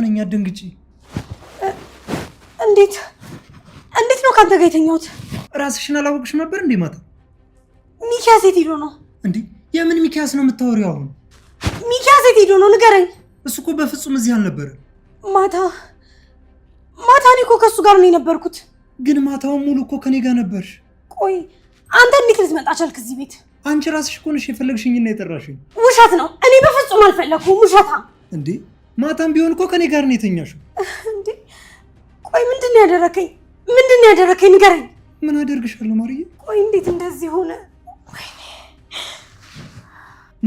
ነኝ አትደንግጪ እንዴት ነው ካንተ ጋር የተኛሁት ራስሽን አላወቅሽም ነበር እንዴ ማታ ሚኪያስ የት ሄዶ ነው እንዴ የምን ሚኪያስ ነው የምታወሪው አሁን ሚኪያስ የት ሄዶ ነው ንገረኝ እሱ እኮ በፍጹም እዚህ አልነበረ ማታ እኔ እኮ ከሱ ጋር ነው የነበርኩት ግን ማታው ሙሉ እኮ ከኔ ጋር ነበርሽ ቆይ አንተ እንዴት ልትመጣ ቻልክ እዚህ ቤት አንቺ ራስሽ እኮ ነሽ የፈለግሽኝና የጠራሽኝ ውሸት ነው እኔ በፍጹም አልፈለኩም ውሸታ እንዴ ማታም ቢሆን እኮ ከኔ ጋር ነው የተኛሽው እንዴ ቆይ ምንድነው ያደረከኝ ንገረኝ ምን አደርግሻለሁ ማርዬ ቆይ እንዴት እንደዚህ ሆነ ወይኔ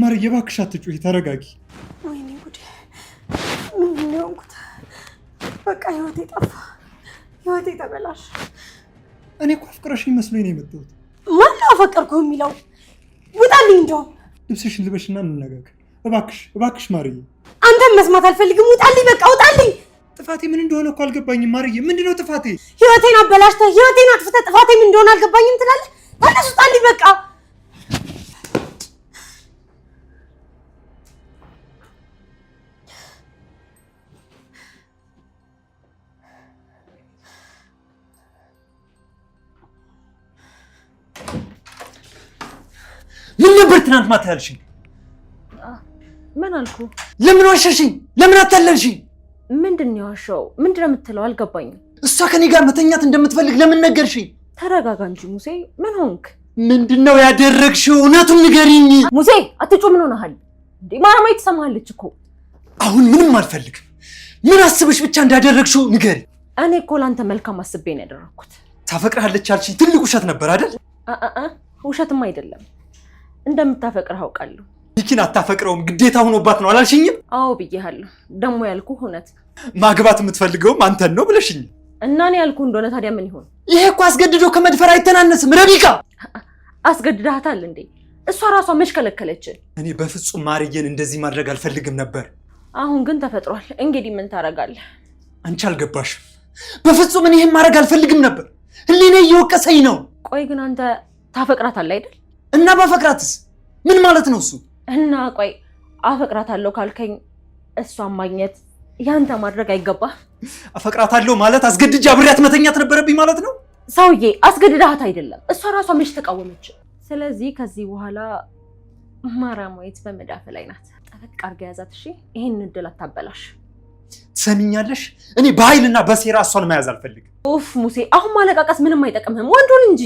ማርዬ እባክሽ አትጩሂ ተረጋጊ ወይኔ ጉዴ ምንድነው የሆንኩት በቃ ህይወቴ ጠፋ ህይወቴ ተበላሽ እኔ እኮ አፍቅረሽኝ መስሎኝ ነው የመጣሁት ማን አፈቀርኩህ የሚለው ውጣልኝ እንደው ልብስሽን ልበሽና እንነጋገር እባክሽ ማርዬ አንተም መስማት አልፈልግም ውጣልኝ በቃ ውጣልኝ ጥፋቴ ምን እንደሆነ እኮ አልገባኝም ማርዬ ምንድነው ጥፋቴ ህይወቴን አበላሽተህ ህይወቴን አጥፍተህ ጥፋቴ ምን እንደሆነ አልገባኝም ትላለህ ተነስ ውጣልኝ በቃ ምን ነበር ትናንት ማታ ያልሽኝ ምን አልኩ ለምን ዋሸሽኝ ለምን አታለልሽኝ ምንድነው ያሻው ምንድነው የምትለው አልገባኝም እሷ ከኔ ጋር መተኛት እንደምትፈልግ ለምን ነገርሽኝ ተረጋጋ እንጂ ሙሴ ምን ሆንክ ምንድነው ያደረግሽው እውነቱን ንገሪኝ ሙሴ አትጮ ምን ሆነሃል እንዴ ማራማይ ተሰማለች እኮ አሁን ምንም አልፈልግም ምን አስበሽ ብቻ እንዳደረግሽው ንገሪ እኔ እኮ ላንተ መልካም አስቤ ነው ያደረኩት ታፈቅራለች አልሽኝ ትልቅ ውሸት ነበር አይደል ውሸትም አይደለም እንደምታፈቅረው አውቃለሁ ይኪን አታፈቅረውም ግዴታ ሆኖባት ነው አላልሽኝም አዎ ብዬሃለሁ ደሞ ያልኩ እውነት ማግባት የምትፈልገውም አንተን ነው ብለሽኝ እና እኔ ያልኩ እንደሆነ ታዲያ ምን ይሆን ይሄ እኮ አስገድዶ ከመድፈር አይተናነስም ረቢቃ አስገድዳታል እንዴ እሷ ራሷ መች ከለከለች እኔ በፍጹም ማርዬን እንደዚህ ማድረግ አልፈልግም ነበር አሁን ግን ተፈጥሯል እንግዲህ ምን ታረጋለህ አንቺ አልገባሽም በፍጹም እኔ ይሄን ማድረግ አልፈልግም ነበር ህሊኔ እየወቀሰኝ ነው ቆይ ግን አንተ ታፈቅራታለህ አይደል እና ባፈቅራትስ ምን ማለት ነው እሱ እና ቆይ አፈቅራታለሁ ካልከኝ እሷን ማግኘት ያንተ ማድረግ አይገባህ አፈቅራታለሁ ማለት አስገድጄ አብሬያት መተኛት ነበረብኝ ማለት ነው ሰውዬ አስገድዳት አይደለም እሷ ራሷ መች ተቃወመች ስለዚህ ከዚህ በኋላ ማራማዊት በመዳፍ ላይ ናት ጠበቅ አድርጋ ያዛት እሺ ይሄን እድል አታበላሽ ሰሚኛለሽ እኔ በኃይልና በሴራ እሷን መያዝ አልፈልግም ኡፍ ሙሴ አሁን ማለቃቀስ ምንም አይጠቅምህም ወንዱን እንጂ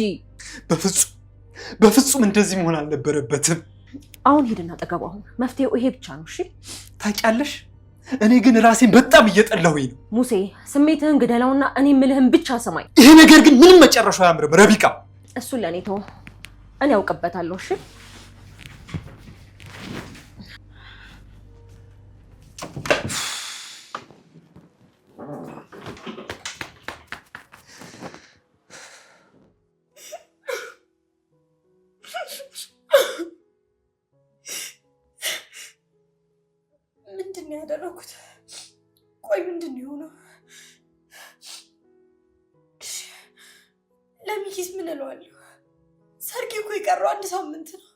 በፍጹም እንደዚህ መሆን አልነበረበትም አሁን ሄድና ጠገቡ አሁን መፍትሄው ይሄ ብቻ ነው እሺ ታውቂያለሽ እኔ ግን ራሴን በጣም እየጠላሁኝ ነው ሙሴ ስሜትህን ግደለውና እኔ ምልህን ብቻ ሰማኝ ይሄ ነገር ግን ምንም መጨረሻው አያምርም ረቢቃ እሱን ለኔ ተው እኔ አውቀበታለሁ እሺ ምንድነው ያደረኩት ቆይ ምንድነው የሆነው ለሚኪስ ምን እለዋለሁ ሰርጌ እኮ የቀረው 1 ሳምንት ነው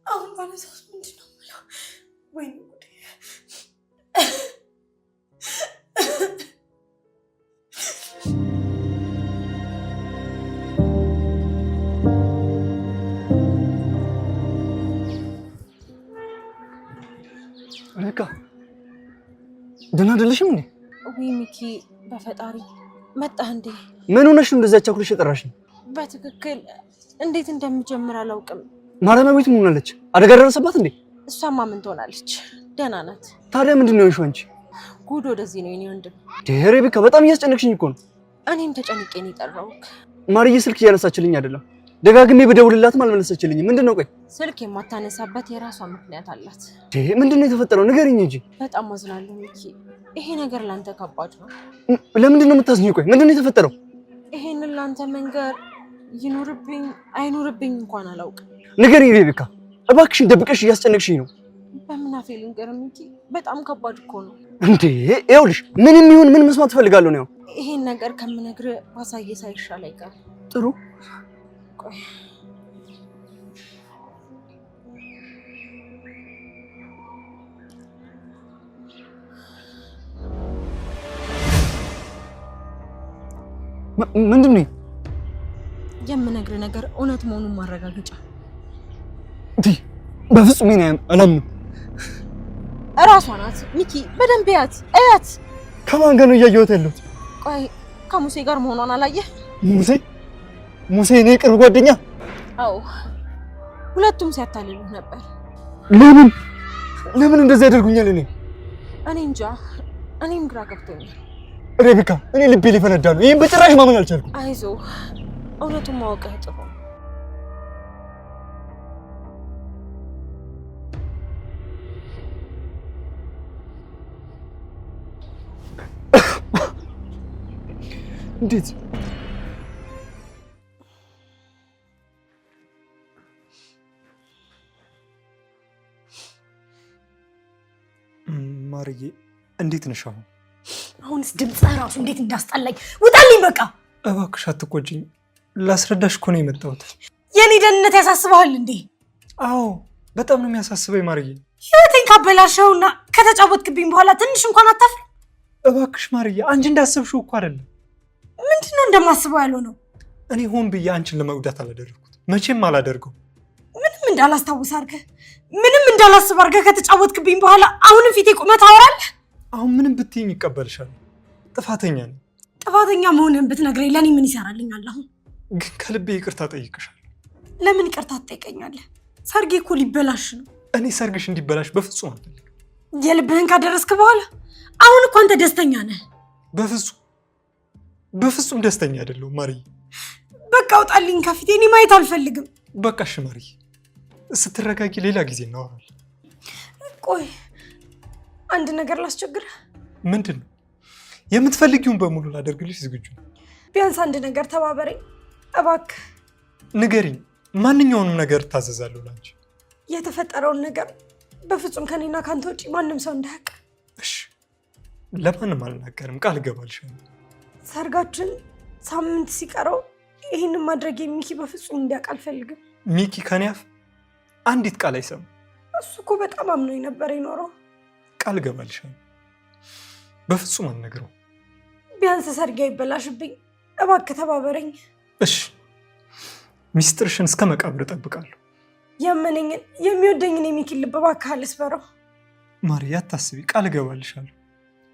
አሁን ባለሳስ ምንድነው የምለው ወይኔ ጉዴ ረካ ደህና አይደለሽም እንዴ ወይ ሚኪ በፈጣሪ መጣህ እንዴ ምን ሆነሽ እንደዛ ቸኩልሽ የጠራሽኝ በትክክል እንዴት እንደምጀምር አላውቅም ማረሚያ ቤት ምን ሆነች አደጋ ደረሰባት እንዴ እሷማ ምን ትሆናለች ደህና ናት ታዲያ ምንድነው የሆንሽው አንቺ ጉድ ወደዚህ ነው የኔ ወንድም ሬቢካ በጣም እያስጨነቅሽኝ እኮ ነው እኔም ተጨንቄ ነው የጠራሁት ማርዬ ስልክ እያነሳችልኝ አይደለም ደጋግሜ በደውልላትም አልመለሰችልኝም ምንድነው ቆይ ስልክ የማታነሳበት የራሷ ምክንያት አላት ምንድነው የተፈጠረው ንገሪኝ እንጂ በጣም አዝናለሁ ሚኪ ይሄ ነገር ላንተ ከባድ ነው ለምንድነው የምታዝኚው ቆይ ምንድነው የተፈጠረው ይሄንን ላንተ መንገር ይኖርብኝ አይኖርብኝ እንኳን አላውቅም። ንገሪኝ ሬቤካ፣ እባክሽን ደብቀሽ እያስጨነቅሽኝ ነው። በምን አፌ ልንገርህ ሚኪ፣ በጣም ከባድ እኮ ነው። እንዴ ይኸውልሽ፣ ምንም ይሁን ምን መስማት እፈልጋለሁ ነው። ይሄን ነገር ከምነግርህ ባሳየ ሳይሻል አይቀርም። ጥሩ ቆይ ምንድን ነው የምነግርህ ነገር? እውነት መሆኑን ማረጋገጫ። በፍጹም እኔ አላምንም። እራሷ ናት ሚኪ፣ በደንብ እያት። ከማን ጋር ነው እያየሁት ያለሁት? ቆይ ከሙሴ ጋር መሆኗን አላየህ? ሙሴ እኔ ቅርብ ጓደኛ? አዎ፣ ሁለቱም ሲያታልሉህ ነበር። ለምን እንደዛ ያደርጉኛል? እኔ እንጃ፣ እኔም ግራ ገብቶኛል። ሬቤካ፣ እኔ ልቤ ሊፈነዳ ነው። ይሄን በጭራሽ ማመን አልቻልኩም። አይዞህ፣ እውነቱን ማወቅህ ጥሩ። እንዴት ማርዬ፣ እንዴት ነሽ? አሁንስ ድምፅህ ራሱ እንዴት እንዳስጠላኝ! ውጣልኝ በቃ። እባክሽ አትቆጪኝ። ላስረዳሽ እኮ ነው የመጣሁት። የኔ ደህንነት ያሳስበሃል እንዴ? አዎ በጣም ነው የሚያሳስበኝ ማርዬ። ህይወቴን ካበላሸውና ከተጫወትክብኝ በኋላ ትንሽ እንኳን አታፍር? እባክሽ ማርዬ፣ አንቺ እንዳሰብሽው እኮ አይደለም። ምንድነው እንደማስበው ያለው ነው? እኔ ሆን ብዬ አንቺን ለመጉዳት አላደረኩት፣ መቼም አላደርገው። ምንም እንዳላስታውስ አድርገህ ምንም እንዳላስብ አድርገህ ከተጫወትክብኝ በኋላ አሁንም ፊቴ ቁመት አወራለህ? አሁን ምንም ብትይኝ ይቀበልሻል። ጥፋተኛ ነኝ። ጥፋተኛ መሆንህን ብትነግረኝ ለእኔ ምን ይሰራልኛል? አሁን ግን ከልቤ ይቅርታ ጠይቅሻለሁ። ለምን ይቅርታ ትጠይቀኛለህ? ሰርጌ እኮ ሊበላሽ ነው። እኔ ሰርግሽ እንዲበላሽ በፍጹም አልፈልግም። የልብህን ካደረስክ በኋላ አሁን እኮ አንተ ደስተኛ ነህ። በፍጹም ደስተኛ አይደለሁም ማርዬ። በቃ አውጣልኝ ከፊቴ፣ እኔ ማየት አልፈልግም። በቃ እሺ ማርዬ፣ ስትረጋጊ ሌላ ጊዜ እናወራለን። ቆይ አንድ ነገር ላስቸግርህ። ምንድን ነው? የምትፈልጊውን በሙሉ ላደርግልሽ ዝግጁ ነው። ቢያንስ አንድ ነገር ተባበረኝ እባክህ። ንገሪኝ። ማንኛውንም ነገር እታዘዛለሁ ላንቺ። የተፈጠረውን ነገር በፍጹም ከኔና ካንተ ውጪ ማንም ሰው እንዳያውቅ። እሺ፣ ለማንም አልናገርም፣ ቃል እገባልሻለሁ። ሰርጋችን ሳምንት ሲቀረው ይህንን ማድረግ ሚኪ በፍጹም እንዲያውቅ አልፈልግም። ሚኪ ከኔ አፍ አንዲት ቃል አይሰማም። እሱ እኮ በጣም አምኖኝ ነበር የኖረው። ቃል እገባልሻለሁ፣ በፍጹም አልነግረውም። ቢያንስ ሰርጌ ይበላሽብኝ፣ እባክህ ተባበረኝ። እሺ፣ ሚስጥርሽን እስከ መቃብር እጠብቃለሁ። ያመነኝን የሚወደኝን የሚኪን ልብ እባክህ አልስበረው። ማርዬ አታስቢ፣ ቃል እገባልሻለሁ፣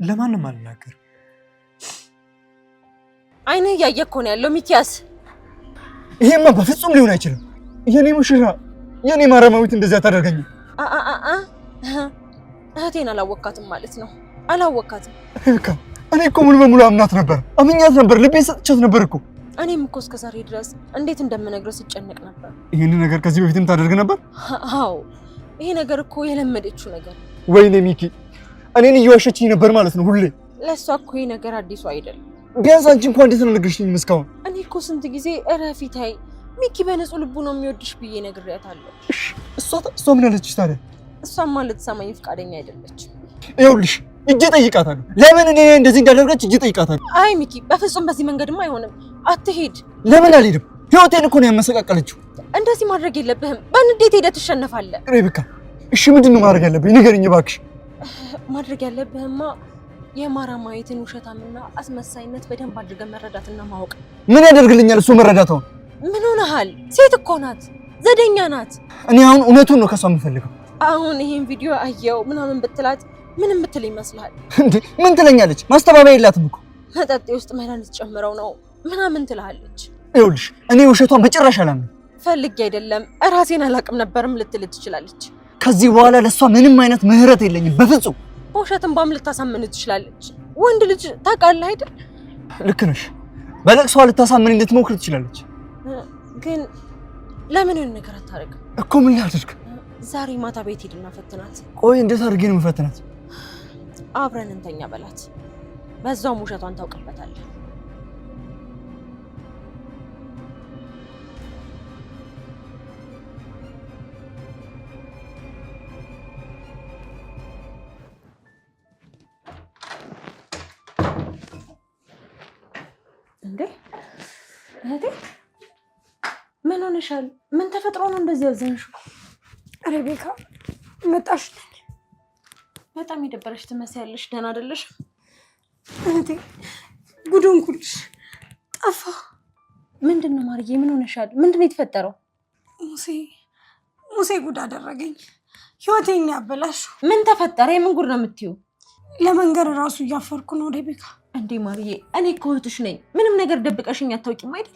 ለማንም አልናገርም። አይንህ እያየ እኮ ነው ያለው ሚኪያስ። ይሄማ በፍጹም ሊሆን አይችልም። የኔ ሙሽራ፣ የኔ ማረማዊት እንደዚያ ታደርገኝ? እህቴን አላወካትም ማለት ነው? አላወካትም። ሬቤካ፣ እኔ እኮ ሙሉ በሙሉ አምናት ነበር፣ አምኛት ነበር፣ ልቤን ሰጥቻት ነበር እኮ። እኔም እኮ እስከ ዛሬ ድረስ እንዴት እንደምነግረው ስጨነቅ ነበር። ይህንን ነገር ከዚህ በፊትም ታደርግ ነበር? አዎ፣ ይሄ ነገር እኮ የለመደችው ነገር። ወይኔ ሚኪ፣ እኔን እየዋሸችኝ ነበር ማለት ነው ሁሌ። ለእሷ እኮ ይሄ ነገር አዲሱ አይደለም። ቢያንስ አንቺ እንኳን እንዴት ነው ነገርሽኝ እስካሁን? እኔ እኮ ስንት ጊዜ እረፊ ታይ፣ ሚኪ በንጹህ ልቡ ነው የሚወድሽ ብዬ ነግሬያታለሁ። እሷ ምን አለችሽ ታዲያ? እሷማ ልትሰማኝ ፈቃደኛ አይደለችም። ይኸውልሽ እጄ ጠይቃታለሁ። ለምን እኔ እንደዚህ እንዳደረገች እጄ ጠይቃታለሁ። አይ ሚኪ፣ በፍጹም በዚህ መንገድማ አይሆንም። አትሄድ። ለምን አልሄድም? ህይወቴን እኮ ነው ያመሰቃቀለችው። እንደዚህ ማድረግ የለብህም። በንዴት ሄደህ ትሸነፋለህ። ሬቤካ፣ እሺ ምንድን ነው ማድረግ ያለብኝ? ንገረኝ እባክሽ። ማድረግ ያለብህማ የማራማዊትን ውሸታምና አስመሳይነት በደንብ አድርገን መረዳትና ማወቅ። ምን ያደርግልኛል እሱ መረዳታውን? ምን ሆነሃል? ሴት እኮ ናት፣ ዘደኛ ናት። እኔ አሁን እውነቱን ነው ከሷ የምፈልገው። አሁን ይሄን ቪዲዮ አየው ምናምን ብትላት ምን የምትል ይመስልሃል? እንዴ ምን ትለኛለች? ማስተባበያ የላትም እኮ። መጠጤ ውስጥ መድኃኒት ጨምረው ነው ምናምን ትልሃለች። ይኸውልሽ እኔ ውሸቷን በጭራሽ አላምንም። ፈልጌ አይደለም እራሴን አላቅም ነበርም ልትል ትችላለች። ከዚህ በኋላ ለሷ ምንም አይነት ምህረት የለኝም በፍጹም። በውሸትም ባም ልታሳምን ትችላለች። ወንድ ልጅ ታውቃለህ አይደል? ልክ ነሽ። በለቅሷ ልታሳምን ልትሞክር ትችላለች። ግን ለምን የሆነ ነገር አታደርግም እኮ? ምን ላድርግ? ዛሬ ማታ ቤት ሄድና ፈትናት። ቆይ እንዴት አድርጌ ነው የምፈትናት? አብረን እንተኛ በላት። በዛውም ውሸቷን ታውቅበታለህ። እህቴ ምን ሆነሻል? ምን ተፈጥሮ ነው እንደዚህ ያዘንሽው? ሬቤካ መጣሽ? በጣም የደበረሽ ትመስያለሽ። ደህና አይደለሽ? እህቴ ጉዱን ኩልሽ ጠፋ። ምንድነው ማርዬ? ምን ሆነሻል? ምንድነው የተፈጠረው? ሙሴ ጉድ አደረገኝ። ህይወቴን ያበላሽው። ምን ተፈጠረ? የምን ጉድ ነው የምትይው? ለመንገር ራሱ እያፈርኩ ነው ሬቤካ። እንዴ ማርዬ፣ እኔ እኮ እህትሽ ነኝ። ምንም ነገር ደብቀሽኝ አታውቂም አይደል?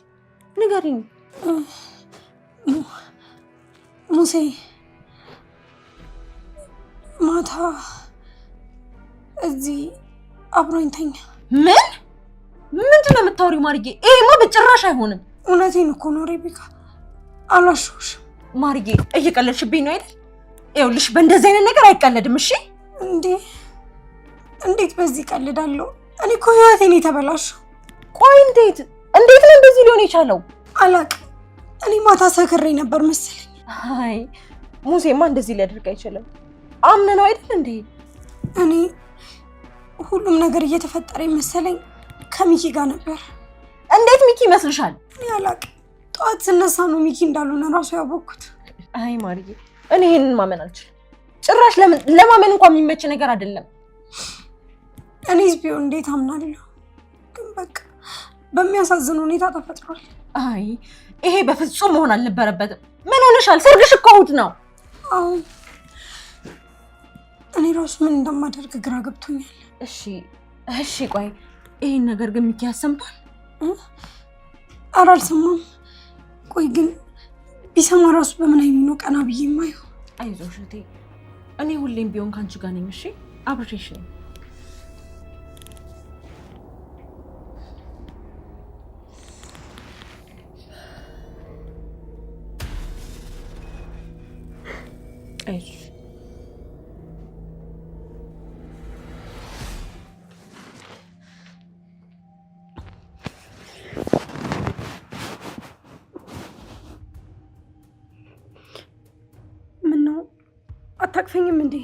ንገሪኝ። ሙሴ ማታ እዚህ አብሮኝ ተኛ። ምንድን ነው የምታወሪው ማርዬ? ይሄማ በጭራሽ አይሆንም። እውነቴን እኮ ነው ሬቤካ፣ አልዋሸሁሽም። ማርዬ እየቀለድሽብኝ ነው አይደል? ይኸውልሽ በእንደዚህ አይነት ነገር አይቀለድም። እሺ እንዴት በዚህ ቀልዳለሁ? እኔ እኮ ህይወቴን የተበላሸው። ቆይ እንዴት ነው እንደዚህ ሊሆን የቻለው? አላቅም። እኔ ማታ ሰክሬ ነበር መሰለኝ። አይ ሙሴማ እንደዚህ ሊያደርግ አይችልም። አምነነው አይደል እንዴ? እኔ ሁሉም ነገር እየተፈጠረ መሰለኝ ከሚኪ ጋር ነበር። እንዴት ሚኪ ይመስልሻል? እኔ አላቅም። ጠዋት ስነሳ ነው ሚኪ እንዳልሆነ ራሱ ያወቅኩት። አይ ማርዬ፣ እኔ ይሄንን ማመን አልችልም። ጭራሽ ለማመን እንኳን የሚመች ነገር አይደለም። እኔስ ቢሆን እንዴት አምናለሁ? ግን በቃ በሚያሳዝን ሁኔታ ተፈጥሯል። አይ ይሄ በፍጹም መሆን አልነበረበትም። ምን ሆነሻል? ሰርግሽ እኮ እሑድ ነው። አዎ እኔ ራሱ ምን እንደማደርግ ግራ ገብቶኛል። እሺ ቆይ ይሄን ነገር ግን ሚኪ ያሰምቷል? ኧረ አልሰማም። ቆይ ግን ቢሰማ ራሱ በምን አይኑ ነው ቀና ብዬ የማየው? አይዞሽ እህቴ፣ እኔ ሁሌም ቢሆን ካንቺ ጋር ነኝ። እሺ አብሬሽ ነኝ። አይዞሽ አታቅፈኝም እንዴ?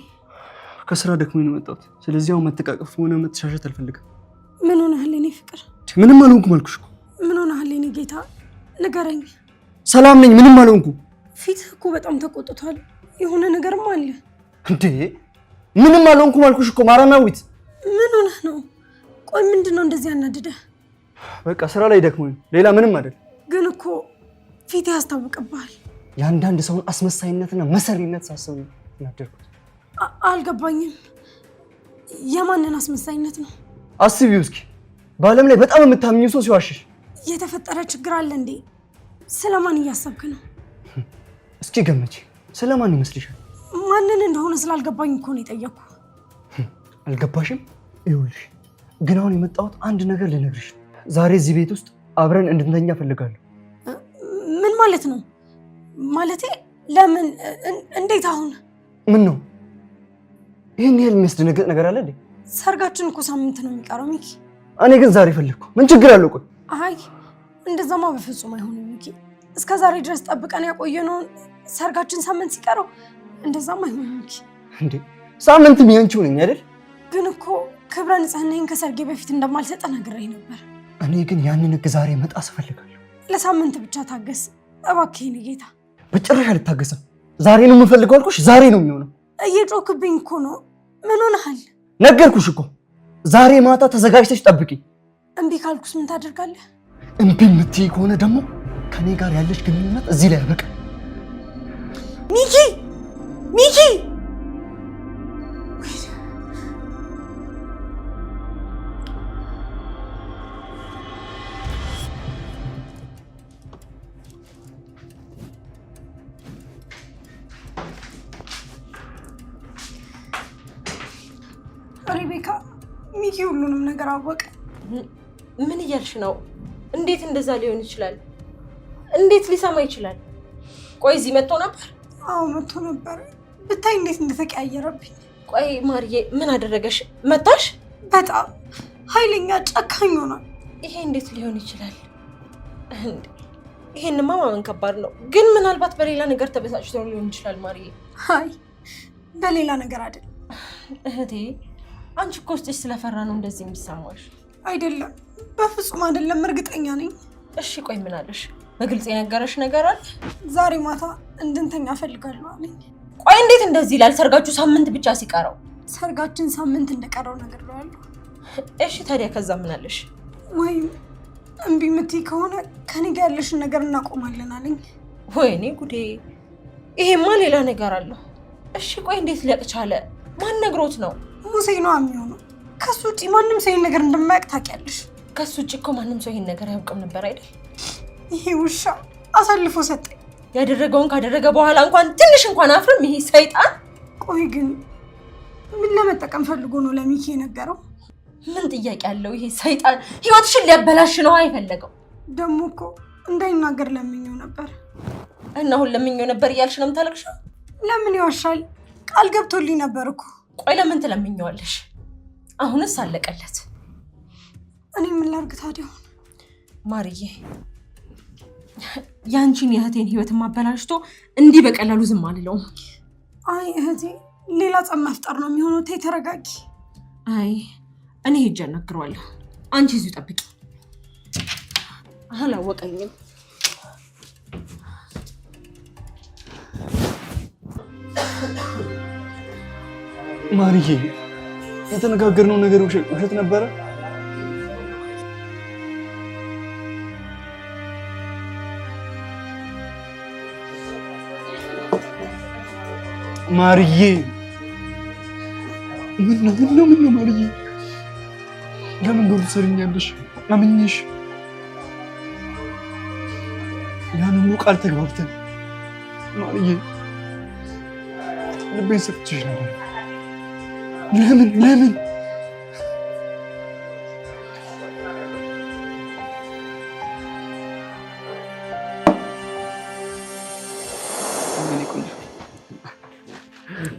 ከስራ ደክሞኝ ነው የመጣሁት። ስለዚህ አሁን መተቃቀፍ ሆነ መተሻሸት አልፈልግም። ምን ሆነሃል የኔ ፍቅር? ምንም አልሆንኩም አልኩሽ እኮ። ምን ሆነሃል የኔ ጌታ? ንገረኝ። ሰላም ነኝ፣ ምንም አልሆንኩም። ፊትህ እኮ በጣም ተቆጥቷል። የሆነ ነገርም አለ እንዴ? ምንም አልሆንኩም አልኩሽ እኮ ማራናዊት። ምን ሆነህ ነው? ቆይ ምንድነው እንደዚህ ያናድደህ? በቃ ስራ ላይ ደክሞኝ፣ ሌላ ምንም አይደል። ግን እኮ ፊትህ ያስታውቅብሃል። የአንዳንድ ሰውን አስመሳይነትና መሰሪነት ሳስብ ነው ያደርኩት። አልገባኝም። የማንን አስመሳይነት ነው? አስቢው እስኪ፣ በዓለም ላይ በጣም የምታምኚው ሰው ሲዋሽሽ። የተፈጠረ ችግር አለ እንዴ? ስለማን እያሰብክ ነው? እስኪ ገመቺ፣ ስለማን ይመስልሻል? ማንን እንደሆነ ስላልገባኝ እኮ ነው የጠየኩ። አልገባሽም? ይኸውልሽ ግን አሁን የመጣሁት አንድ ነገር ልነግርሽ ነው። ዛሬ እዚህ ቤት ውስጥ አብረን እንድንተኛ እፈልጋለሁ። ምን ማለት ነው? ማለቴ ለምን? እንዴት? አሁን ምን ነው ይሄን ያህል የሚያስደነግጥ ነገር አለ እንዴ? ሰርጋችን እኮ ሳምንት ነው የሚቀረው ሚኪ። እኔ ግን ዛሬ ፈልግኩ። ምን ችግር አለው? ቆይ አይ እንደዛማ በፍጹም አይሆንም ሚኪ። እስከ ዛሬ ድረስ ጠብቀን ያቆየነውን ሰርጋችን ሳምንት ሲቀረው እንደዛማ አይሆንም ሚኪ። እንዴ ሳምንትም ያንቺው ነኝ አይደል? ግን እኮ ክብረ ንጽህናዬን ከሰርጌ በፊት እንደማልሰጥ ነግሬህ ነበር። እኔ ግን ያንን ህግ ዛሬ መጣስ እፈልጋለሁ። ለሳምንት ብቻ ታገስ እባክህ የኔ ጌታ። በጭራሽ አልታገስም። ዛሬ ነው የምፈልገው አልኩሽ፣ ዛሬ ነው የሚሆነው። እየጮክብኝ እኮ ነው። ምን ሆነሃል? ነገርኩሽ እኮ ዛሬ ማታ ተዘጋጅተሽ ጠብቂኝ። እምቢ ካልኩስ ምን ታደርጋለህ? እምቢ የምትይ ከሆነ ደግሞ ከኔ ጋር ያለሽ ግንኙነት እዚህ ላይ ያበቃ። ሚኪ ሚኪ! ሬቤካ፣ ሚኪ ሁሉንም ነገር አወቀ። ምን እያልሽ ነው? እንዴት እንደዛ ሊሆን ይችላል? እንዴት ሊሰማ ይችላል? ቆይ እዚህ መጥቶ ነበር? አዎ መጥቶ ነበር። ብታይ እንዴት እንደተቀያየረብኝ። ቆይ ማርዬ ምን አደረገሽ? መታሽ? በጣም ኃይለኛ ጨካኝ ሆኗል። ይሄ እንዴት ሊሆን ይችላል? ይሄንማ ማመን ከባድ ነው። ግን ምናልባት በሌላ ነገር ተበሳጭቶ ሊሆን ይችላል ማርዬ። አይ በሌላ ነገር አይደል እህቴ። አንቺ እኮ ውስጥሽ ስለፈራ ነው እንደዚህ የሚሰማሽ። አይደለም፣ በፍጹም አይደለም። እርግጠኛ ነኝ። እሺ ቆይ ምን አለሽ? በግልጽ የነገረሽ ነገር አለ? ዛሬ ማታ እንድንተኛ እፈልጋለሁ አለኝ። ቆይ እንዴት እንደዚህ ይላል? ሰርጋችሁ ሳምንት ብቻ ሲቀረው። ሰርጋችን ሳምንት እንደቀረው ነገር ነው። እሺ ታዲያ ከዛ ምን አለሽ? ወይም እምቢ የምትይ ከሆነ ከኔ ጋር ያለሽን ነገር እናቆማለን አለኝ። ወይኔ ጉዴ! ይሄማ ሌላ ነገር አለው። እሺ ቆይ እንዴት ሊያውቅ ቻለ? ማን ነግሮት ነው? ሙሴ ነው የሚሆነው። ከሱ ውጪ ማንም ሰው ይሄን ነገር እንደማያውቅ ታውቂያለሽ። ከሱ ውጪ እኮ ማንም ሰው ይሄን ነገር አያውቅም ነበር አይደል? ይሄ ውሻ አሳልፎ ሰጠኝ። ያደረገውን ካደረገ በኋላ እንኳን ትንሽ እንኳን አፍርም ይሄ ሰይጣን። ቆይ ግን ምን ለመጠቀም ፈልጎ ነው ለሚኪ የነገረው? ምን ጥያቄ አለው? ይሄ ሰይጣን ህይወትሽን ሊያበላሽ ነው አይፈለገው። ደግሞ እኮ እንዳይናገር ለምኜው ነበር። እና አሁን ለምኜው ነበር እያልሽ ነው የምታለቅሽው? ለምን ይዋሻል? ቃል ገብቶልኝ ነበር እኮ። ቆይ ለምን ትለምኘዋለሽ? አሁንስ አለቀለት። እኔ ምን ላድርግ ታዲያ? ማርዬ ያንቺን የእህቴን ህይወት ማበላሽቶ እንዲህ በቀላሉ ዝም አልለውም። አይ እህቴ ሌላ ጸብ መፍጠር ነው የሚሆነው። ተይ ተረጋጊ። አይ እኔ ሄጄ አናግረዋለሁ። አንቺ እዚሁ ጠብቂ። አላወቀኝም። ማርዬ የተነጋገርነው ነገር ውሸት ነበረ? ማርዬ ምን ነው ማርዬ? ለምን ጎል ትሰርኛለሽ? አምኜሽ ያን ሁሉ ቃል ተግባብተን ማርዬ ልቤን ሰጥቼሽ ነበር። ለምን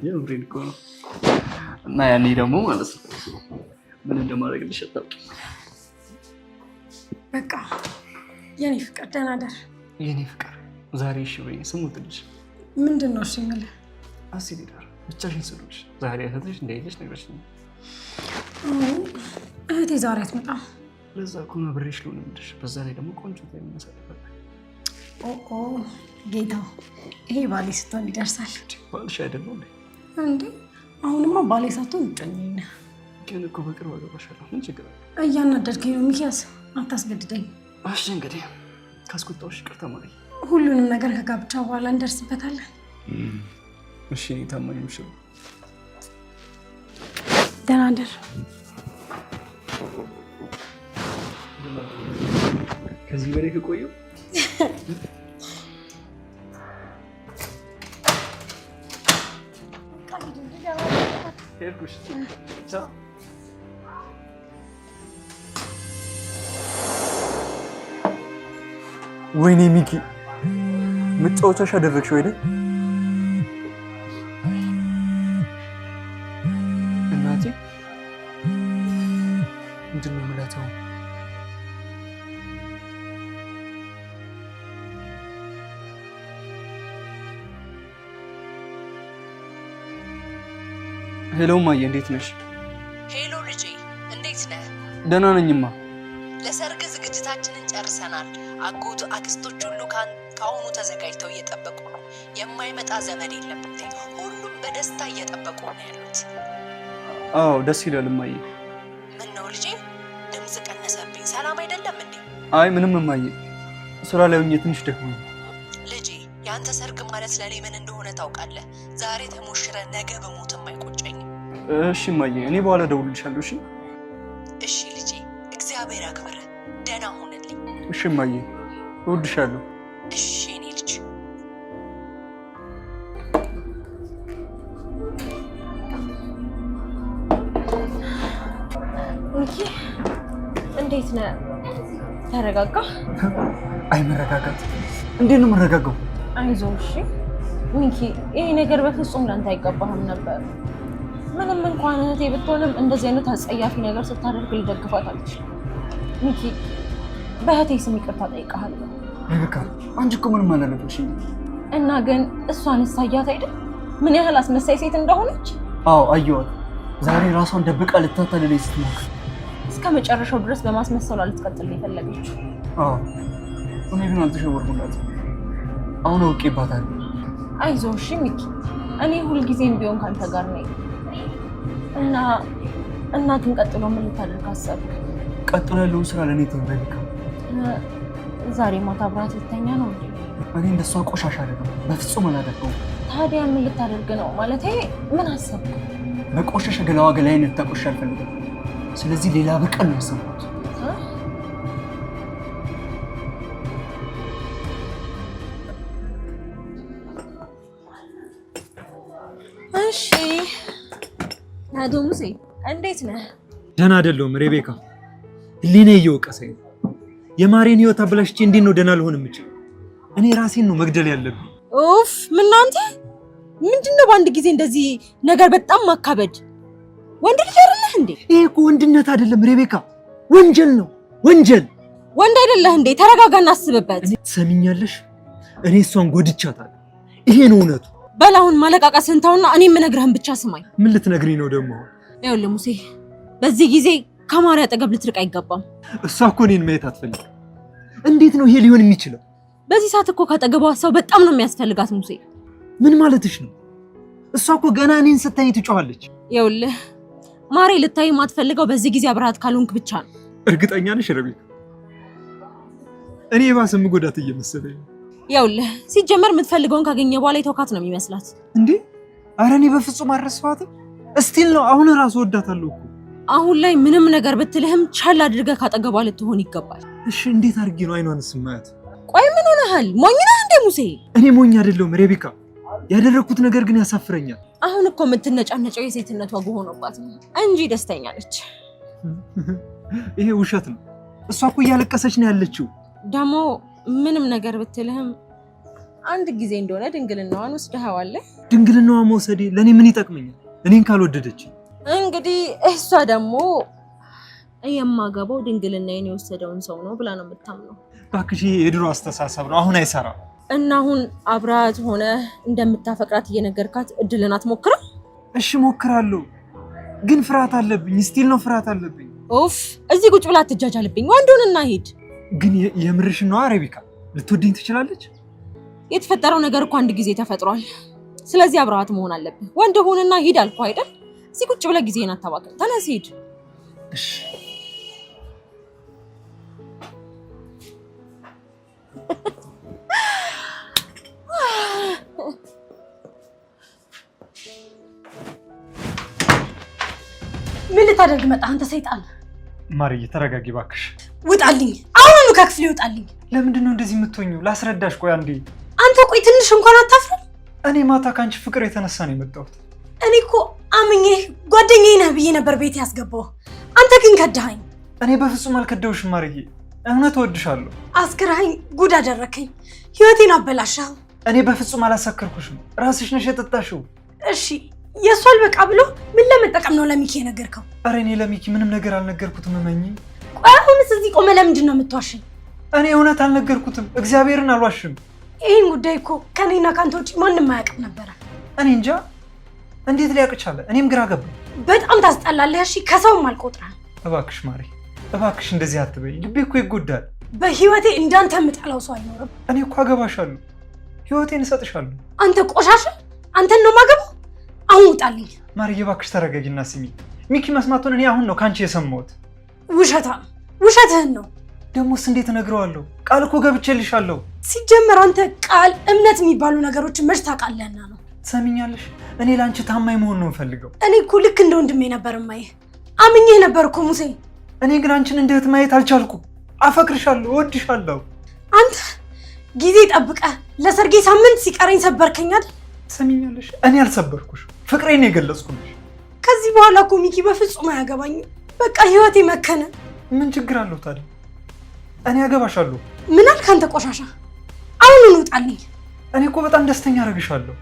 የምሬን እኮ ነው። እና ያኔ ደግሞ ማለት ነው ምን እንደማደርግልሽ አታውቂም። በቃ የኔ ፍቅር ደህና ደር። የኔ ፍቅር ዛሬ እሺ በይኝ። ስሙትልሽ ምንድን ነው እሺ የምልህ? አሲድ ዳር ብቻሽን ስሉሽ ዛሬ እህትሽ እንደሌለሽ ነግረሽኝ። እህቴ ዛሬ አትመጣም። ለዛ እኮ ነው አብሬሽ ልሆን የምልሽ። በዛ ላይ ደግሞ ቆንጆ ታይም እናሳልፋለን። ጌታ ይሄ ባሌ ስትሆን ይደርሳል። ባልሽ አይደለም እንዴ? አሁንማ ባሌ ሳትሆን እጮኛዬ ነህ። ግን እኮ በቅርብ አገባሻለሁ። ምን ችግር አለ? እያናደድከኝ ነው ሚኪያስ፣ አታስገድደኝ። እሺ እንግዲህ ካስቆጣሁሽ ይቅርታ ማርዬ። ሁሉንም ነገር ከጋብቻ በኋላ እንደርስበታለን። እሺ ታማኝ ነሽ። ደህና ደር። ከዚህ በላይ ከቆየሁ ወይኔ ሚኪ መጫወቻሽ አደረግሽው አይደል? እናቴ ምንድን ነው የምላት? ሄሎ ማየ፣ እንዴት ነሽ? ሄሎ ልጄ፣ እንዴት ነህ? ደህና ነኝማ። ለሰርግ ዝግጅታችንን ጨርሰናል። አጎቱ አክስቶች ሁሉ ከአሁኑ ተዘጋጅተው እየጠበቁ ነው። የማይመጣ ዘመድ የለም ብታይ፣ ሁሉም በደስታ እየጠበቁ ነው ያሉት። አዎ ደስ ይላል እማዬ። ምን ነው ልጄ ድምፅ ቀነሰብኝ? ሰላም አይደለም እንዴ? አይ ምንም እማዬ፣ ስራ ላይ ሆኜ ትንሽ ደክሞኝ። ልጄ የአንተ ሰርግ ማለት ለኔ ምን እንደሆነ ታውቃለህ? ዛሬ ተሞሽረ ነገ በሞትም አይቆጨኝም። እሺ እማዬ፣ እኔ በኋላ እደውልልሻለሁ። እሺ እሺ ልጄ፣ እግዚአብሔር ያክብርህ። ደህና ሁንልኝ። እሺ እማዬ፣ እወድሻለሁ። እሺ እኔ ልጅ። ሚኪ እንዴት ነህ? ተረጋጋ። አይ መረጋጋት? እንዴት ነው የምረጋጋው? አይዞህ እሺ ሚኪ፣ ይሄ ነገር በፍጹም ላንተ አይገባህም ነበር። ምንም እንኳን እህቴ ብትሆንም እንደዚህ አይነት አጸያፊ ነገር ስታደርግ ልደግፋት አልችልም። ሚኪ በእህቴ ስም ይቅርታ ጠይቀሃለሁ። ሬቤካ አንቺ እኮ ምንም አላደረግሽም። እና ግን እሷን ሳያት አይደል ምን ያህል አስመሳይ ሴት እንደሆነች? አዎ አየኋት። ዛሬ ራሷን ደብቃ ልታታልለኝ ስትሞክር እስከ መጨረሻው ድረስ በማስመሰሏ ልትቀጥል የፈለገችው። አዎ እኔ ግን አልተሸወርኩላትም። አሁን አውቄባታለሁ። አይዞህ እሺ ሚኪ፣ እኔ ሁልጊዜም ቢሆን ካንተ ጋር ነኝ። እና እናትን ቀጥሎ ምን ልታደርግ አሰብክ? ቀጥሎ ያለውን ስራ ለእኔ ተንበልካ። ዛሬ ማታ አብራት ልተኛ ነው እንዴ? እኔ እንደሷ ቆሻሻ አይደለም፣ በፍጹም አላደርገውም። ታዲያ ምን ልታደርግ ነው? ማለቴ ምን አሰብክ? በቆሻሻ ገላዋ ገላዬን ልታቆሽ አልፈልግም። ስለዚህ ሌላ በቀል ነው ያሰብኩት። እሺ አቶ ሙሴ እንዴት ነህ? ደህና አይደለሁም ሬቤካ። ህሊና እየወቀሰኝ ነው። የማሬን ህይወት አበላሽቼ እንዴት ነው ደህና ልሆን የምችል? እኔ ራሴን ነው መግደል ያለብኝ። ኡፍ ምን አንተ ምንድነው በአንድ ጊዜ እንደዚህ ነገር በጣም ማካበድ? ወንድ ልጅ አይደለህ እንዴ? ይሄ እኮ ወንድነት አይደለም ሬቤካ፣ ወንጀል ነው ወንጀል። ወንድ አይደለህ እንዴ? ተረጋጋና አስብበት። ትሰሚኛለሽ? እኔ እሷን ጎድቻታለሁ። ይሄ ነው እውነቱ። በላሁን ማለቃቀስህን ተውና እኔ የምነግርህን ብቻ ስማኝ። ምን ልትነግሪኝ ነው ደግሞ? ይኸውልህ ሙሴ፣ በዚህ ጊዜ ከማሪ አጠገብ ልትርቅ አይገባም። እሷ እኮ እኔን ማየት አትፈልግም። እንዴት ነው ይሄ ሊሆን የሚችለው? በዚህ ሰዓት እኮ ካጠገቧ ሰው በጣም ነው የሚያስፈልጋት ሙሴ። ምን ማለትሽ ነው? እሷ እኮ ገና እኔን ስታይ ትጮኻለች። ይኸውልህ ማሪ ልታይ የማትፈልገው በዚህ ጊዜ አብረሃት ካልሆንክ ብቻ ነው። እርግጠኛ ነሽ ረቤካ? እኔ የባሰ የምጎዳት እየመሰለኝ ነው። ይኸውልህ ሲጀመር የምትፈልገውን ካገኘ በኋላ የተውካት ነው የሚመስላት። እንዴ ኧረ እኔ በፍጹም አልረሳኋትም። እስቲል ነው አሁን ራሱ ወዳታለሁ እኮ። አሁን ላይ ምንም ነገር ብትልህም ቻል አድርገህ ካጠገቧ ልትሆን ይገባል። እሺ እንዴት አድርጌ ነው አይኗን ስማያት? ቆይ ምን ሆነሃል? ሞኝ ነህ እንዴ ሙሴ? እኔ ሞኝ አይደለሁም ሬቤካ፣ ያደረኩት ነገር ግን ያሳፍረኛል። አሁን እኮ የምትነጫነጨው የሴትነት ወግ ሆኖባት ነው እንጂ ደስተኛ ነች። ይሄ ውሸት ነው። እሷ እኮ እያለቀሰች ነው ያለችው። ደግሞ ምንም ነገር ብትልህም አንድ ጊዜ እንደሆነ ድንግልናዋን ወስደኸዋለህ። ድንግልናዋ መውሰዴ ለእኔ ምን ይጠቅመኛል? እኔን ካልወደደች። እንግዲህ እሷ ደግሞ የማገባው ድንግልናዬን የወሰደውን ሰው ነው ብላ ነው የምታምነው። እባክሽ ይሄ የድሮ አስተሳሰብ ነው፣ አሁን አይሰራም። እና አሁን አብራት ሆነ እንደምታፈቅራት እየነገርካት እድልን አትሞክርም? እሺ ሞክራለሁ፣ ግን ፍርሃት አለብኝ። ስቲል ነው ፍርሃት አለብኝ። ኡፍ እዚህ ቁጭ ብላ አትጃጃልብኝ። ወንዱንና ሂድ። ግን የምርሽን ነው ሬቤካ? ልትወደኝ ትችላለች? የተፈጠረው ነገር እኮ አንድ ጊዜ ተፈጥሯል። ስለዚህ አብረሃት መሆን አለብህ። ወንድ ሁንና ሂድ አልኩህ አይደል? እዚህ ቁጭ ብለህ ጊዜህን አታባክን። ተነስ ሂድ። እሺ ምን ልታደርግ መጣህ አንተ ሰይጣን? ማርዬ ተረጋጊ እባክሽ። ውጣልኝ! አሁኑኑ ከክፍሌ ውጣልኝ! ለምንድን ነው እንደዚህ የምትሆኚው? ላስረዳሽ። ቆይ አንዴ። አንተ ቆይ ትንሽ እንኳን አታፍርም? እኔ ማታ ከአንቺ ፍቅር የተነሳ ነው የመጣሁት። እኔ እኮ አምኜህ ጓደኛዬ ነህ ብዬ ነበር ቤት ያስገባው። አንተ ግን ከዳኸኝ። እኔ በፍጹም አልከዳሁሽም ማርዬ፣ እውነት እወድሻለሁ። አስክረኸኝ ጉድ አደረከኝ። ህይወቴን አበላሻው። እኔ በፍጹም አላሳከርኩሽም፣ ራስሽ ነሽ የጠጣሽው። እሺ የእሱ አልበቃ ብሎ ምን ለመጠቀም ነው ለሚኪ የነገርከው? ኧረ እኔ ለሚኪ ምንም ነገር አልነገርኩትም። እመኚ። ቆይ አሁንስ እዚህ ቆመ ለምንድን ነው የምትዋሽኝ? እኔ እውነት አልነገርኩትም፣ እግዚአብሔርን አልዋሽም። ይህን ጉዳይ እኮ ከኔና ከአንተ ውጭ ማንም አያውቅም ነበረ። እኔ እንጃ እንዴት ሊያውቅ ቻለ? እኔም ግራ ገባኝ። በጣም ታስጠላለህ። እሺ ከሰውም አልቆጥረህም። እባክሽ ማሪ፣ እባክሽ እንደዚህ አትበይ። ልቤ እኮ ይጎዳል። በህይወቴ እንዳንተ የምጠላው ሰው አይኖርም። እኔ እኮ አገባሻለሁ፣ ህይወቴን እሰጥሻለሁ። አንተ ቆሻሻ፣ አንተን ነው የማገባው። አሁን ውጣልኝ። ማርዬ እባክሽ ተረጋጊና ስሚ። ሚኪ መስማቱን እኔ አሁን ነው ከአንቺ የሰማሁት። ውሸታም፣ ውሸትህን ነው። ደግሞስ እንዴት እነግረዋለሁ? ቃል እኮ ገብቼልሻለሁ። ሲጀመር አንተ ቃል፣ እምነት የሚባሉ ነገሮችን መች ታውቃለህና ነው። ትሰሚኛለሽ? እኔ ለአንቺ ታማኝ መሆን ነው የምፈልገው። እኔ እኮ ልክ እንደ ወንድሜ ነበር የማይህ። አምኜህ ነበር እኮ ሙሴ። እኔ ግን አንቺን እንደ እህት ማየት አልቻልኩም። አፈቅርሻለሁ፣ እወድሻለሁ። አንተ ጊዜ ጠብቀህ ለሰርጌ ሳምንት ሲቀረኝ ሰበርከኝ አይደል? ትሰሚኛለሽ? እኔ አልሰበርኩሽ፣ ፍቅሬን የገለጽኩልሽ። ከዚህ በኋላ እኮ ሚኪ በፍጹም አያገባኝም። በቃ ህይወቴ መከነ። ምን ችግር አለው ታዲያ? እኔ አገባሻለሁ። ምን አልክ አንተ ቆሻሻ? አሁን ውጣልኝ። እኔ እኮ በጣም ደስተኛ አደርግሻለሁ።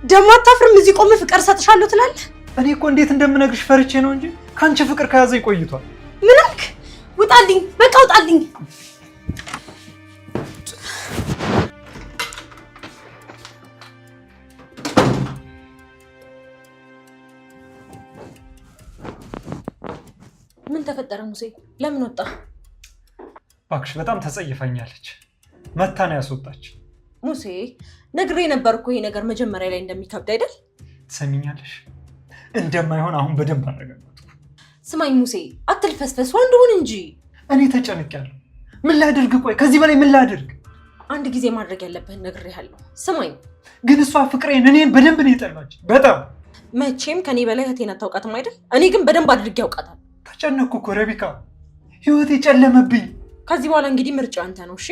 ደግሞ አታፍርም? እዚህ ቆመህ ፍቅር ሰጥሻለሁ ትላለህ። እኔ እኮ እንዴት እንደምነግርሽ ፈርቼ ነው እንጂ ከአንቺ ፍቅር ከያዘኝ ቆይቷል። ምን አልክ? ውጣልኝ፣ በቃ ውጣልኝ። ምን ተፈጠረ ሙሴ? ለምን ወጣ? እባክሽ በጣም ተጸይፋኛለች። መታ ነው ያስወጣች። ሙሴ ነግሬ ነበርኩ ይሄ ነገር መጀመሪያ ላይ እንደሚከብድ አይደል? ትሰሚኛለሽ? እንደማይሆን አሁን በደንብ አረጋግጥኩ። ስማኝ ሙሴ አትልፈስፈስ፣ ወንድ ሁን እንጂ። እኔ ተጨንቄያለሁ። ምን ላድርግ? ቆይ ከዚህ በላይ ምን ላድርግ? አንድ ጊዜ ማድረግ ያለብህን ነግሬሃለሁ። ስማኝ ግን እሷ ፍቅሬን እኔን በደንብ ነው የጠላች። በጣም መቼም ከኔ በላይ እህቴን አታውቃትም አይደል? እኔ ግን በደንብ አድርጌ ያውቃታል። ተጨነቅኩ እኮ ረቢካ፣ ህይወቴ ጨለመብኝ። ከዚህ በኋላ እንግዲህ ምርጫ አንተ ነው። እሺ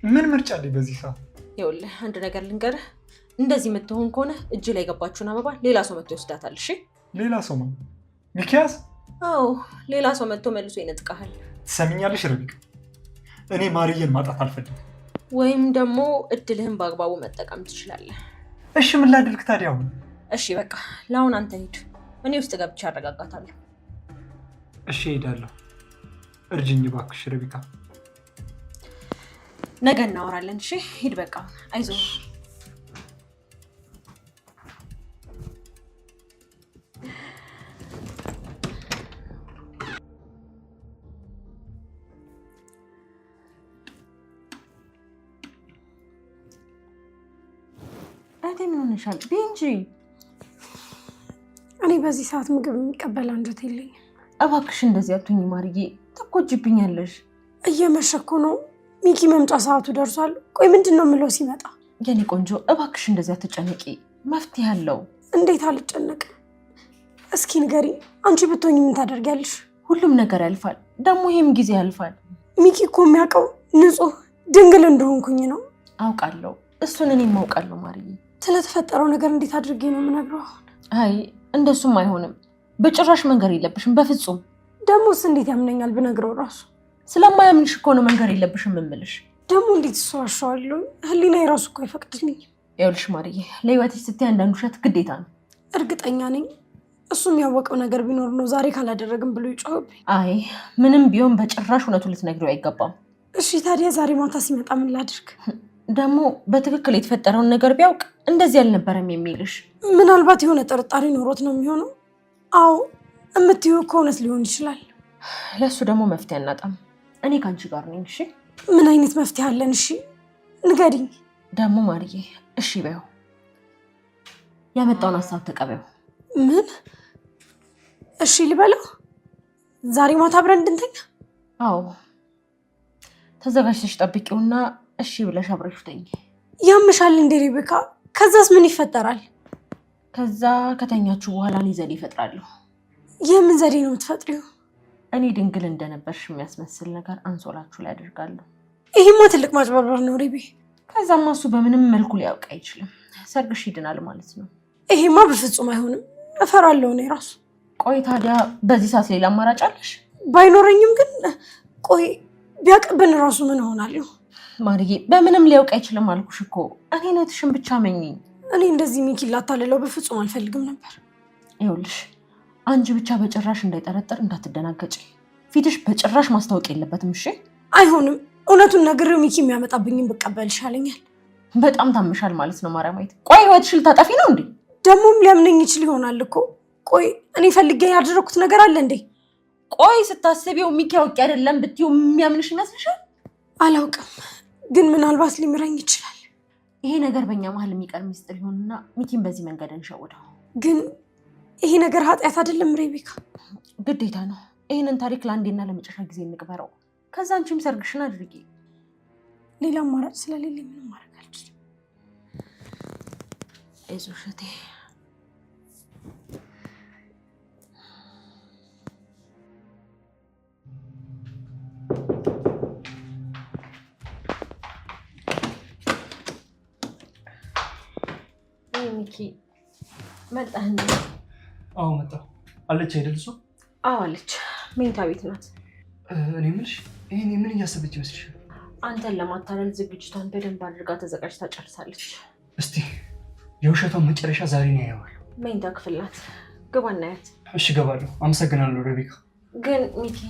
ምን ምርጫ አለኝ በዚህ ሰዓት? ይኸውልህ አንድ ነገር ልንገርህ፣ እንደዚህ የምትሆን ከሆነ እጅ ላይ የገባችውን አበባ ሌላ ሰው መጥቶ ይወስዳታል። እሺ ሌላ ሰው ማለት ሚኪያስ? አዎ ሌላ ሰው መጥቶ መልሶ ይነጥቃል። ትሰሚኛለሽ ረቢካ፣ እኔ ማርዬን ማጣት አልፈልግም። ወይም ደግሞ እድልህን በአግባቡ መጠቀም ትችላለህ። እሺ ምን ላድርግ ታዲያ አሁን? እሺ በቃ ለአሁን አንተ ሂድ፣ እኔ ውስጥ ገብቼ አረጋጋታለሁ። እሺ ሄዳለሁ። እርጅኝ እባክሽ ረቢካ። ነገ እናወራለን። እሺ ሂድ በቃ አይዞህ። እህቴ ምን ሆነሻል? ቢይ እንጂ። እኔ በዚህ ሰዓት ምግብ የሚቀበል አንጀት የለኝም። እባክሽ እንደዚህ አትሁኝ ማርዬ፣ ትጎጂብኛለሽ። እየመሸ እኮ ነው። ሚኪ መምጫ ሰዓቱ ደርሷል። ቆይ ምንድን ነው የምለው ሲመጣ? የኔ ቆንጆ እባክሽ እንደዚህ አትጨነቂ፣ መፍትሄ አለው። እንዴት አልጨነቅም? እስኪ ንገሪ። አንቺ ብትሆኝ ምን ታደርጊያለሽ? ሁሉም ነገር ያልፋል፣ ደግሞ ይሄም ጊዜ ያልፋል። ሚኪ እኮ የሚያውቀው ንጹህ ድንግል እንደሆንኩኝ ነው። አውቃለሁ፣ እሱን እኔም አውቃለሁ ማርዬ። ስለተፈጠረው ነገር እንዴት አድርጌ ነው የምነግረው? አይ እንደሱም አይሆንም። በጭራሽ መንገር የለብሽም በፍጹም። ደሞስ እንዴት ያምነኛል ብነግረው ራሱ? ስለማያምንሽ እኮ ነው መንገር የለብሽም የምልሽ። ደግሞ እንዴት እሷዋሸዋለሁ? ህሊና የራሱ እኮ አይፈቅድልኝም። ይኸውልሽ ማርዬ፣ ለህይወትሽ ስትይ አንዳንድ ውሸት ግዴታ ነው። እርግጠኛ ነኝ እሱ የሚያወቀው ነገር ቢኖር ነው ዛሬ ካላደረግም ብሎ ይጮህብኝ። አይ ምንም ቢሆን በጭራሽ እውነቱን ልትነግሪው አይገባም። እሺ ታዲያ ዛሬ ማታ ሲመጣ ምን ላድርግ? ደግሞ በትክክል የተፈጠረውን ነገር ቢያውቅ እንደዚህ አልነበረም የሚልሽ። ምናልባት የሆነ ጥርጣሬ ኖሮት ነው የሚሆነው። አዎ የምትይው እኮ እውነት ሊሆን ይችላል። ለእሱ ደግሞ መፍትሄ አናጣም። እኔ ከአንቺ ጋር ነኝ። እሺ ምን አይነት መፍትሄ አለን? እሺ ንገሪኝ። ደግሞ ማርዬ እሺ በይው፣ ያመጣውን ሀሳብ ተቀበይው። ምን? እሺ ልበለው? ዛሬ ማታ አብረን እንድንተኛ? አዎ ተዘጋጅተሽ ጠብቂውና እሺ ብለሽ አብረሽ ተኝ። ያምሻል እንዴ ሬቤካ? ከዛስ ምን ይፈጠራል? ከዛ ከተኛችሁ በኋላ እኔ ዘዴ እፈጥራለሁ። የምን ዘዴ ነው የምትፈጥሪው? እኔ ድንግል እንደነበርሽ የሚያስመስል ነገር አንሶላችሁ ላይ አደርጋለሁ። ይሄማ ትልቅ ማጭበርበር ነው ሬቤ። ከዛማ እሱ በምንም መልኩ ሊያውቅ አይችልም። ሰርግሽ ይድናል ማለት ነው። ይሄማ በፍጹም አይሆንም። እፈራለሁ እኔ ራሱ። ቆይ ታዲያ በዚህ ሰዓት ሌላ አማራጭ አለሽ? ባይኖረኝም ግን ቆይ ቢያቅብን ራሱ ምን እሆናለሁ? ማርዬ በምንም ሊያውቅ አይችልም አልኩሽ እኮ። እኔ ነትሽን ብቻ መኝኝ። እኔ እንደዚህ ሚኪ ላታልለው በፍጹም አልፈልግም ነበር። ይኸውልሽ አንቺ ብቻ በጭራሽ እንዳይጠረጠር እንዳትደናገጭ። ፊትሽ በጭራሽ ማስታወቅ የለበትም። እሺ አይሆንም። እውነቱን ነግሬው ሚኪ የሚያመጣብኝን ብቀበል ይሻለኛል። በጣም ታምሻል ማለት ነው ማርያማዊት። ቆይ ህይወትሽ ልታጠፊ ነው እንዴ? ደግሞም ሊያምነኝ ይችል ይሆናል እኮ። ቆይ እኔ ፈልጌ ያደረኩት ነገር አለ እንዴ? ቆይ ስታስቢው ሚኪ አውቄ አይደለም ብትይው የሚያምንሽ ይመስልሻል? አላውቅም፣ ግን ምናልባት ሊምረኝ ይችላል። ይሄ ነገር በእኛ መሀል የሚቀር ሚስጥር ይሆንና ሚኪን በዚህ መንገድ እንሸውደው። ግን ይሄ ነገር ኃጢአት አይደለም ሬቤካ? ግዴታ ነው። ይህንን ታሪክ ለአንዴና ለመጨረሻ ጊዜ እንቅበረው። ከዛ አንቺም ሰርግሽን አድርጊ። ሌላ አማራጭ ስለሌለ ምንም ማድረግ አልችልም። አይዞሽ እህቴ። ሚኪ መጣህ እንዴ? አዎ መጣሁ። አለች አይደል? እሷ አዎ አለች። መኝታ ቤት ናት። እኔ የምልሽ ይሄን ምን እያሰበች ይመስልሻል? አንተን ለማታለል ዝግጅቷን በደንብ አድርጋ ተዘጋጅታ ጨርሳለች። እስቲ የውሸቷን መጨረሻ ዛሬ ነው ያየዋል። መኝታ ክፍል ናት። ግባ እናያት። እሺ እገባለሁ። አመሰግናለሁ ሬቤካ። ግን ሚኪ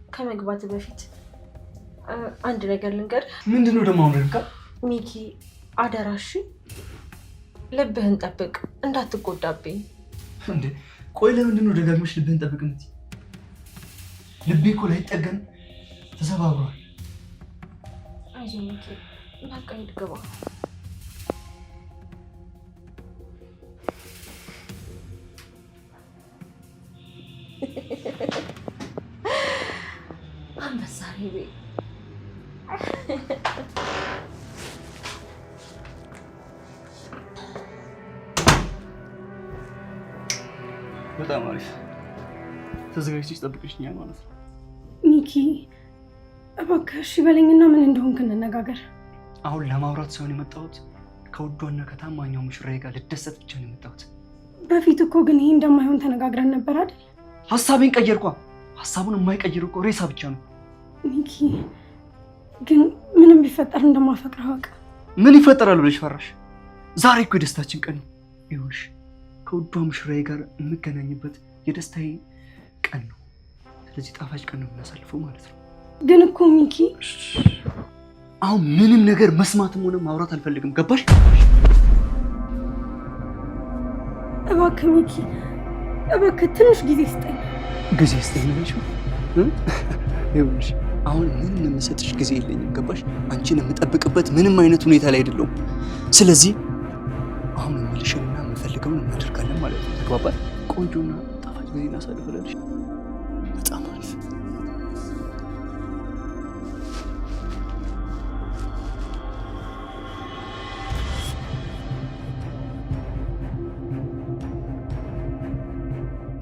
ከመግባት በፊት አንድ ነገር ልንገርህ። ምንድን ነው ደግሞ አሁን ሬቤካ? ሚኪ አደራሽ ልብህን ጠብቅ፣ እንዳትጎዳብኝ። እንዴ ቆይ ለምንድን ነው ደጋግመሽ ልብህን ጠብቅ የምትይ? ልቤ እኮ ላይጠገን ተሰባብሯል። አይዞህ ሚኪ፣ በቃ ሂድ ግባ። አንበሳ ሪቤ በጣም አሪፍ ተዘጋጅተሽ ጠብቀሽኛል ማለት ነው። ሚኪ እባክህ እሺ በለኝና ምን እንደሆንክ እንነጋገር። አሁን ለማውራት ሳይሆን የመጣሁት ከውዷና ከታማኛው ሙሽራዬ ጋር ልደሰት ብቻ ነው የመጣሁት። በፊት እኮ ግን ይሄ እንደማይሆን ተነጋግረን ነበር አይደል? ሀሳቤን ቀየርኳ። ሀሳቡን የማይቀይር እኮ ሬሳ ብቻ ነው። ሚኪ ግን ምንም ቢፈጠር እንደማፈቅረው አውቅ። ምን ይፈጠራል ብለሽ ፈራሽ? ዛሬ እኮ የደስታችን ቀን ነው። ይኸውልሽ ከውዷ ሙሽራዬ ጋር የምገናኝበት የደስታዬ ቀን ነው። ስለዚህ ጣፋጭ ቀን ነው የምናሳልፈው ማለት ነው። ግን እኮ ሚኪ አሁን ምንም ነገር መስማትም ሆነ ማውራት አልፈልግም። ገባሽ? እባክህ ሚኪ እባክህ ትንሽ ጊዜ ስጠኝ። ጊዜ ስጠኝ ነሽ? ይኸውልሽ አሁን ምንም የምሰጥሽ ጊዜ የለኝም። ገባሽ? አንቺን የምጠብቅበት ምንም አይነት ሁኔታ ላይ አይደለሁም። ስለዚህ አሁን የምልሽንና የምፈልገውን እናደርጋለን ማለት ነው። ተግባባል? ቆንጆና ጣፋጭ ጊዜ እናሳልፋለን።